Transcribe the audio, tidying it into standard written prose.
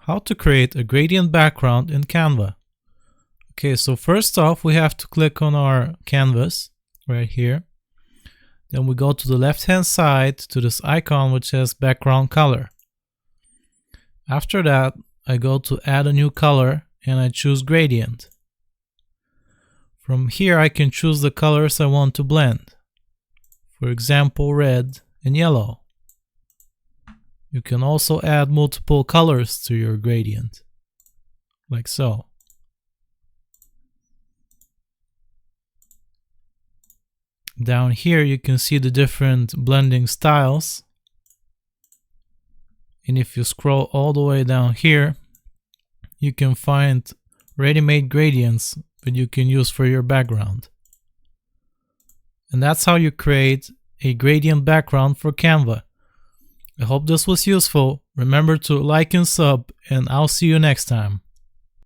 How to create a gradient background in Canva. Okay, so first off, we have to click on our canvas right here. Then we go to the left hand side to this icon which says background color. After that, I go to add a new color and I choose gradient. From here I can choose the colors I want to blend. For example, red and yellow. You can also add multiple colors to your gradient, like so. Down here you can see the different blending styles. And if you scroll all the way down here, you can find ready-made gradients that you can use for your background. And that's how you create a gradient background for Canva. I hope this was useful. Remember to like and sub, and I'll see you next time.